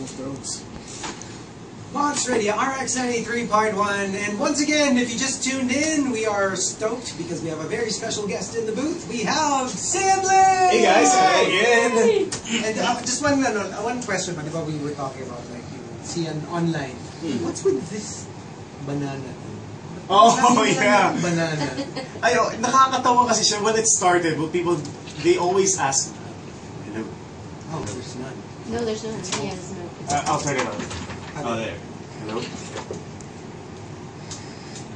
Game of Thrones. Monster Radio RX-73 Part 1. And once again, if you just tuned in, we are stoked because we have a very special guest in the booth. We have Sibling! Hey guys, hello again! And just one question, but we were talking about, like, you see online. What's with this banana? Oh, yeah! Banana. Ay, nakakatawa kasi siya when it started. People, they always ask, hello? Oh, there's none. No, there's none. Yeah, there's none. I'll turn it on. Oh, there. Hello?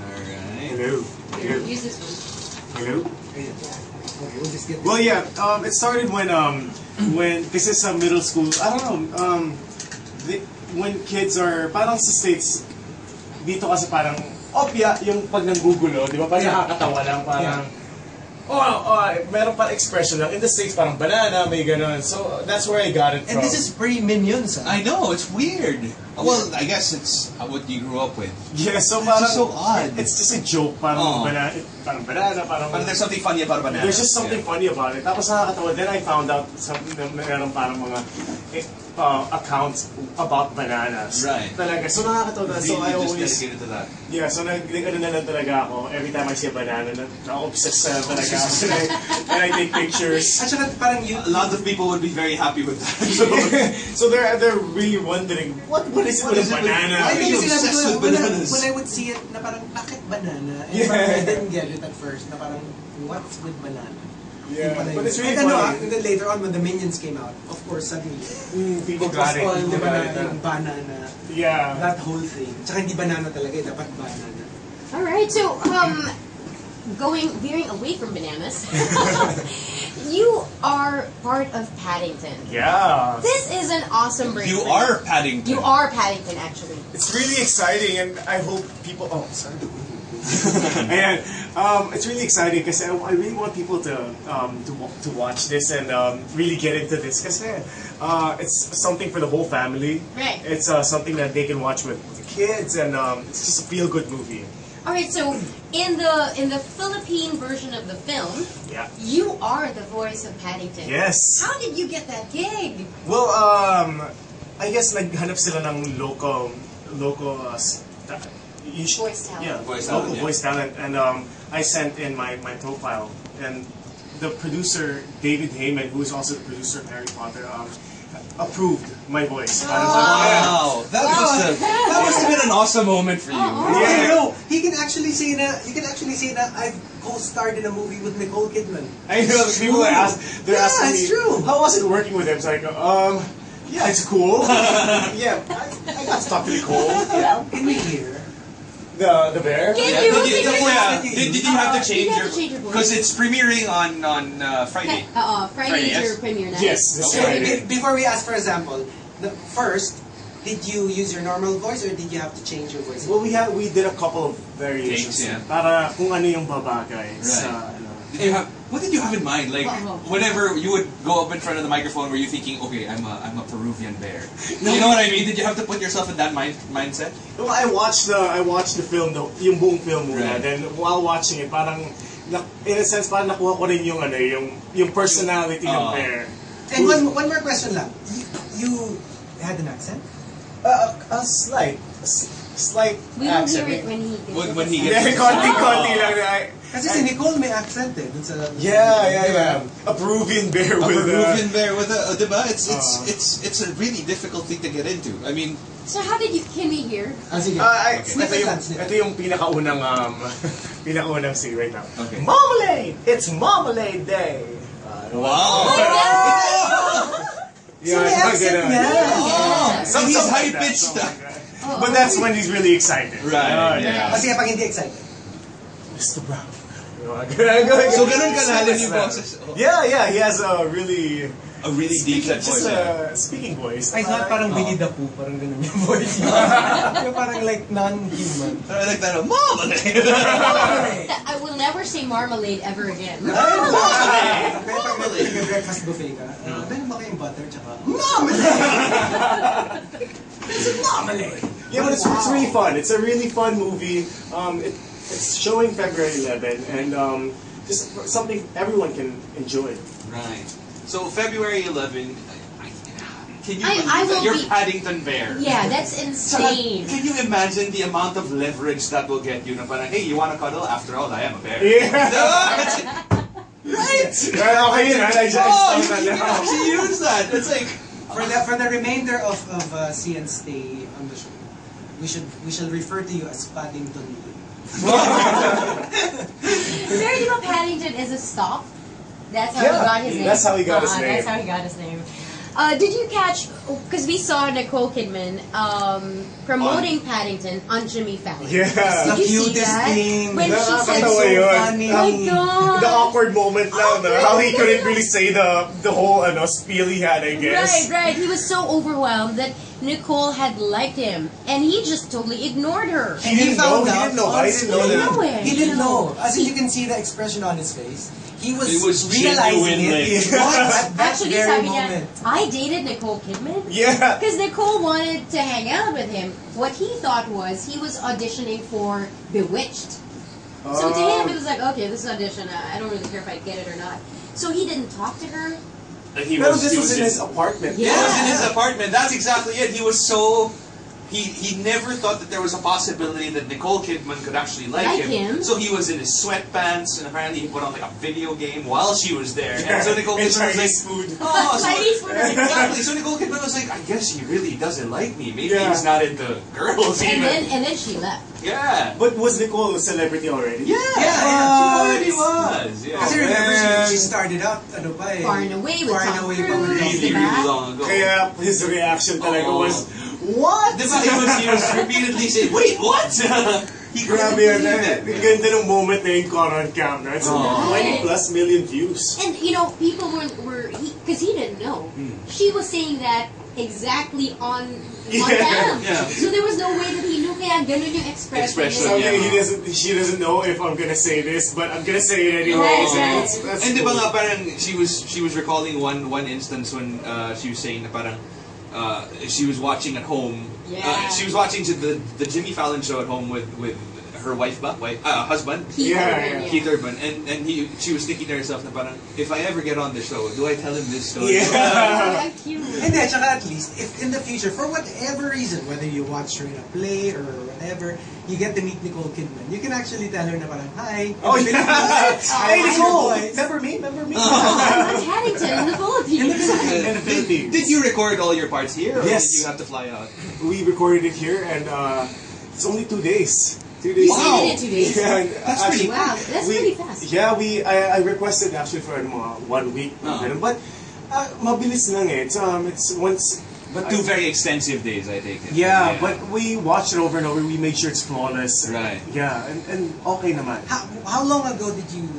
Alright. Hello? Here, use this one. Hello? Okay, we'll just get Well, yeah, it started when this is a middle school, I don't know, when kids are, parang sa States, dito kasi parang, opya, yung pag nanggugulo, di ba? Parang nakakatawa lang, parang, meron parang expression lang. In the States, parang banana, may ganun. So, that's where I got it from. And this is pre-Minions. I know, it's weird. Well, I guess it's what you grew up with. Yeah, so It's parang, just so odd. It's just a joke, parang banana, Parang there's something funny about banana. There's just something funny about it. Tapos nakakatawa. Then I found out something na meron parang mga accounts about bananas. Right. Talaga. So nakakatawa. So I just always... dedicated to that. Yeah, so nag-ano na lang talaga ako. Every time I see a banana, na-obsess na talaga ako. And I take pictures. Actually, parang A lot of people would be very happy with that. So they're really wondering, what is it with a banana? I think You're sinabi obsessed ko, with bananas. when I would see it, na parang, bakit banana? And Yeah. parang I didn't get it at first, na parang, what's with banana? Yeah, Yung pala but yun. it's really And funny. and then later on, when the Minions came out, of course, suddenly, People it was got it. all, People di ba, got it. yung banana, Yeah. that whole thing. Tsaka hindi banana talaga, dapat banana. All right, so veering away from bananas, you are part of Paddington. Yeah. This is an awesome break. You are Paddington. You are Paddington, actually. It's really exciting, and I hope people. Oh, sorry. And it's really exciting because I really want people to watch this and really get into this because it's something for the whole family. Right. It's something that they can watch with the kids, and it's just a feel-good movie. All right, so in the Philippine version of the film, Yeah. you are the voice of Paddington. Yes. How did you get that gig? Well, I guess naghanap sila ng local Voice talent. Yeah, Voice local talent, yeah. voice talent, and I sent in my profile, and the producer David Heyman, who is also the producer of Harry Potter, approved my voice. Wow, that must have been an awesome moment for you. I know. He can actually say that I've co-starred in a movie with Nicole Kidman. I know people are they're asking me, it's true. how was it working with him? So I go, yeah, it's cool. Yeah, I got to talk to Nicole. Yeah, Can we hear? the bear. Can Yeah, you? did you have to change You have to change your voice. because it's premiering on Friday. Friday is yes. your premiere night. Yes, this Okay. Friday. Before we ask for example, first, did you use your normal voice or did you have to change your voice? Well, we did a couple of variations Takes, yeah. para kung ano yung babagay sa Right. ano. What did you have in mind? Like whenever you would go up in front of the microphone, were you thinking, okay, I'm a Peruvian bear? You know what I mean? Did you have to put yourself in that mindset? Well, I watched the film, yung buong film muna. Right. Then while watching it, parang in a sense parang nakuha ko rin yung ano, yung personality ng bear. And one more question lang. You had an accent? A slight We don't accent. hear it when he did When he it. gets Yeah, konti lang. Kasi si Nicole may accent eh. Dun sa, Yeah. A Peruvian bear a with Peruvian bear with a diba? It's a really difficult thing to get into. I mean, So how did you? Can we hear? sige. Ito yung pinakaunang pinakaunang scene right now. Okay. Marmalade! It's Marmalade Day! wow. So may accent niya. So he's Something high like that, pitched. something like that. But that's when he's really excited. Right, Yeah. Kasi kapag hindi excited. Mr. Brown. So ganun kalalim yung boses. Yeah, he has a really deep set voice. just a speaking voice. I thought parang Winnie the Pooh, parang ganun yung voice niya. Yung parang like non-human. I like that. Mom! I will never say marmalade ever again. Pero pag breakfast buffet ka, meron ba kayong butter tsaka marmalade? This is marmalade! Yeah, but it's really fun. It's a really fun movie. It's showing February 11, and just something everyone can enjoy. Right. So February 11, Can you I believe that? will You're be- Paddington Bear. Yeah, that's Saka, insane. can you imagine the amount of leverage that will get you? Na parang, hey, you want to cuddle? After all, I am a bear. Yeah. Right? Okay yun, I just Oh, you thought can that now. actually use that. It's like, For the remainder of CN stay on the show, we shall refer to you as Paddington Lee. Pero di ba Paddington is a stop? That's how Yeah, he got his name. that's how he got his name. That's how he got his name. Did you catch? Because we saw Nicole Kidman promoting Paddington on Jimmy Fallon. Yeah. The Did you see cutest that? thing. When she said, Nakakatawa so yun. funny. "Oh my God!" The awkward moment lang, Awkward how he couldn't moment. really say the whole spiel he had, I guess. Right. He was so overwhelmed that Nicole had liked him, and he just totally ignored her. He didn't know. He didn't know. I didn't know He didn't that. know it. He didn't know. As in, you can see the expression on his face. He was realizing genuine, it. like, What? At that Actually, very sabi niya, moment. I dated Nicole Kidman. Yeah. Because Nicole wanted to hang out with him. What he thought was he was auditioning for Bewitched. So to him, it was like, okay, this is audition. I don't really care if I get it or not. So he didn't talk to her. Pero this was in his apartment. It was in his apartment. That's exactly it. He was so... He never thought that there was a possibility that Nicole Kidman could actually like him. So he was in his sweatpants, and apparently he put on like a video game while she was there. And so Nicole And Kidman was like, Chinese food. oh, so, Chinese food. exactly. So Nicole Kidman was like, I guess he really doesn't like me. Maybe Yeah. he's not into girls And even. then she left. Yeah. But was Nicole a celebrity already? Yeah, she already was. Yeah. Kasi remember, man. she started out, Far and Away with Far and Tom Away pa with Cruise. Really, Tom really diba? long ago. Kaya his reaction talaga Oh. was, what? Diba, he was repeatedly saying, wait, what? He couldn't Grabe yan. believe Ang it. ganda ng moment na yung caught on camera. It's Oh. 20+ million views. And you know, people were because he didn't know. She was saying that exactly on cam. Yeah. So there was no way that he knew. Kaya ganun yung expression. Expression, niya. yeah. She doesn't know if I'm gonna say this, but I'm gonna say it anyways. Right. That's And di ba cool. nga parang she was recalling one instance when she was saying na parang she was watching at home. Yeah. She was watching the Jimmy Fallon show at home with her husband. Keith Yeah, Urban, yeah. Keith Urban, and she was thinking to herself na parang, if I ever get on the show, do I tell him this story? Yeah. Yeah, cute. And then, tsaka at least, if in the future, for whatever reason, whether you watch her in a play or whatever, you get to meet Nicole Kidman, you can actually tell her na parang, hi. Oh, yeah. Hi, Hey, Nicole! boys. Remember me? Remember me? I'm Paddington in the Philippines. In the Philippines. Did you record all your parts here, or Yes. did you have to fly out? We recorded it here, and it's only 2 days. 2 days. You Wow. did it in 2 days. Yeah, and That's pretty Wow, that's pretty fast. Yeah, I requested actually for 1 week. Oh. But mabilis lang eh. It's once. But 2 very extensive days, I take it. Yeah, but we watched it over and over. We made sure it's flawless. Right. Yeah, and okay naman. How long ago did you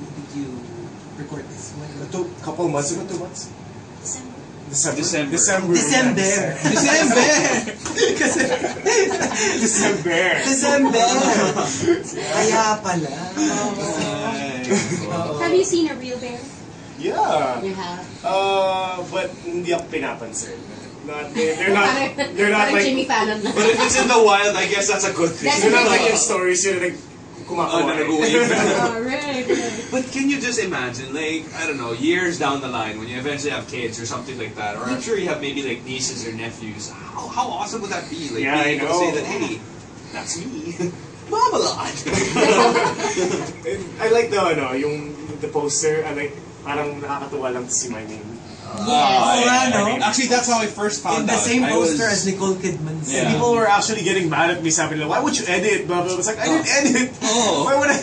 record this? A couple months ago, 2 months. December. December. December. December. December. Kaya pala. Have you seen a real bear? Yeah. You have. But hindi ako pinapansin. They're not Parang like Jimmy Fallon na. But if it's in the wild, I guess that's a good thing. That's they're not Okay. like in stories. You're like kumakawa. Oh, right. But can you just imagine, like, I don't know, years down the line, when you eventually have kids or something like that, or I'm sure you have maybe like nieces or nephews, how awesome would that be? Like, Yeah, being I able to say know. that, hey, that's me. Marmalade. I like the poster. I like parang nakakatuwa lang to see my name. Yes. Actually, that's how I first found In the out. same I poster was- as Nicole Kidman's. Yeah. People were actually getting mad at me, sabi nila, why would you edit? Blah, blah. I was like, I didn't edit. Oh. Why would I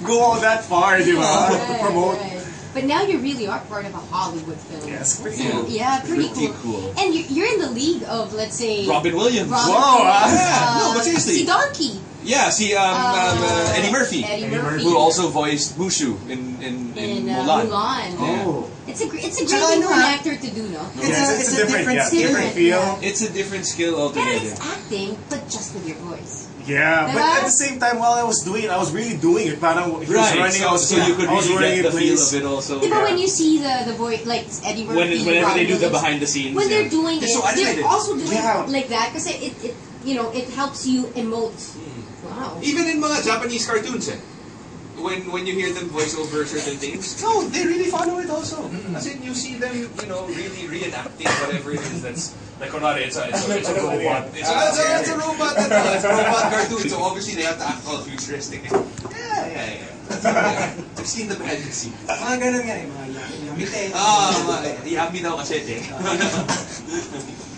go all that far, di ba? To Right, promote. right. But now you really are part of a Hollywood film. Yes, pretty Yeah. cool. Yeah, pretty Pretty cool. cool. And you're in the league of, let's say, Robin Williams. Robin Wow, Williams, yeah. No, but seriously. Si Donkey. Yeah, see, Eddie Murphy, Eddie Eddie Murphy. who also voiced Mushu in Mulan. Mulan. Yeah. Oh. It's a great Tsaka thing for an ano, actor to do, no? Yes, it's a different skill. different feel. Yeah. It's a different skill Pero altogether. it's acting, but just with your voice. Yeah, but Diba? at the same time, while I was doing it, I was really doing it. Parang he was Right, running, so you could I was really running get the in feel place. of it also. Diba Yeah. when you see the voice, like Eddie Murphy, Whenever they do the Robin Williams, behind the scenes. when they're yeah. doing They're it, so animated. they're also doing Yeah. it like that because it helps you emote. Wow. Even in mga Japanese cartoons, when you hear them voice over certain things, no, they really follow it also. As in, you see them, really reenacting whatever it is that's like, it's a robot. It's a robot. It's a robot cartoon. So obviously they have to act all futuristic. Yeah. I've seen the behind the scenes. Mga ganun nga eh, mga yamite. Yami daw kasi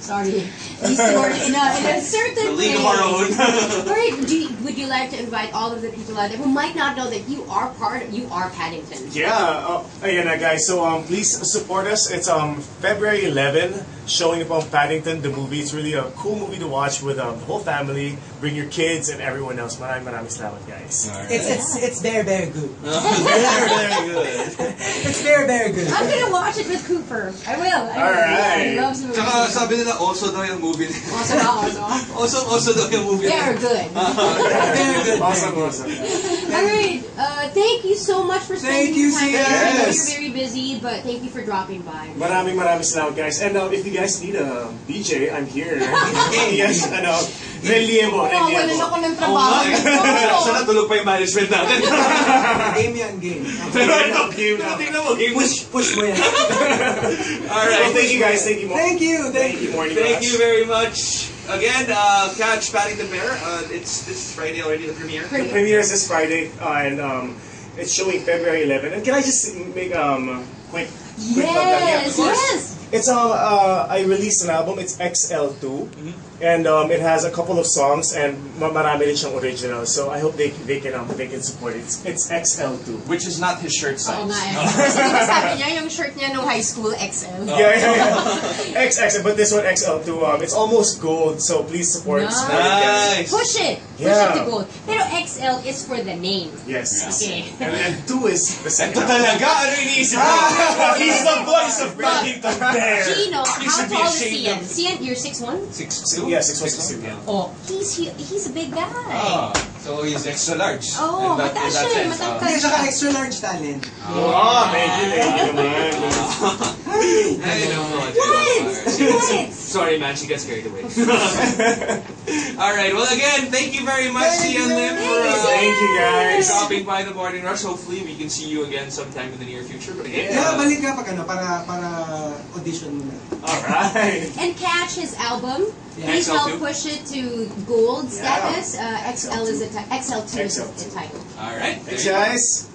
Sorry. He's sort in a certain way. Alright, would you like to invite all of the people out there who might not know that you are Paddington? Yeah, ayan na guys. So please support us. It's February 11, showing up on Paddington, the movie. It's really a cool movie to watch with the whole family. Bring your kids and everyone else. Maraming salamat, guys. Right. It's very good. Very good. It's very good. I'm gonna watch it with Cooper. I will. Alright. I love movies. Tsaka sabi nila, also daw yung movie. Also daw yung movie. They're good. Very good. Awesome. Alright, thank you so much for spending time with us. Yes. You're very busy, but thank you for dropping by. Maraming salamat, guys. And if you guys need a DJ, I'm here. Yes, Reliebo. Wala na ako ng trabaho. Sana tulog pa yung management natin. Game. Pero ito, game na. Tingnan mo, game. Push mo yan. Alright. Well, thank you guys. Thank you. Thank you. Thank you very much. Again, catch Paddington Bear. It's this Friday already, the premiere. The premiere is this Friday, and it's showing February 11. And can I just make quick? Yes. It's I released an album. It's XL2, and it has a couple of songs and marami rin siyang original. So I hope they can support it. It's XL2, Which is not his shirt size. Oo nga eh. Kasi diba sabi niya, yung shirt niya nung high school, XL. Yeah. XXL, but this one XL2. It's almost gold, so please support. Nice. Push it to gold. Pero XL is for the name. Yes. Okay. And 2 is the second. Talaga? Ano iniisip mo? He's the voice of Paddington Bear. Gino, how tall is Cian? Cian, you're 6'1"? 6'2"? Yeah, 6'1", yeah. Oh, he's a big guy. So he's extra large. Oh, mataas siya. Matangkad Hindi siya. siya extra large talent. Thank you naman. I know. What? Sorry, man. She gets carried away. All right. Well, again, thank you very much, Cian Lim, for Thank you, guys. dropping by the Morning Rush. Hopefully, we can see you again sometime in the near future. But again, Yeah, balik ka pag para audition muna. All right. And catch his album. Yeah. Please help XL2. push it to gold status. XL2 is the title. all right. Thanks, guys.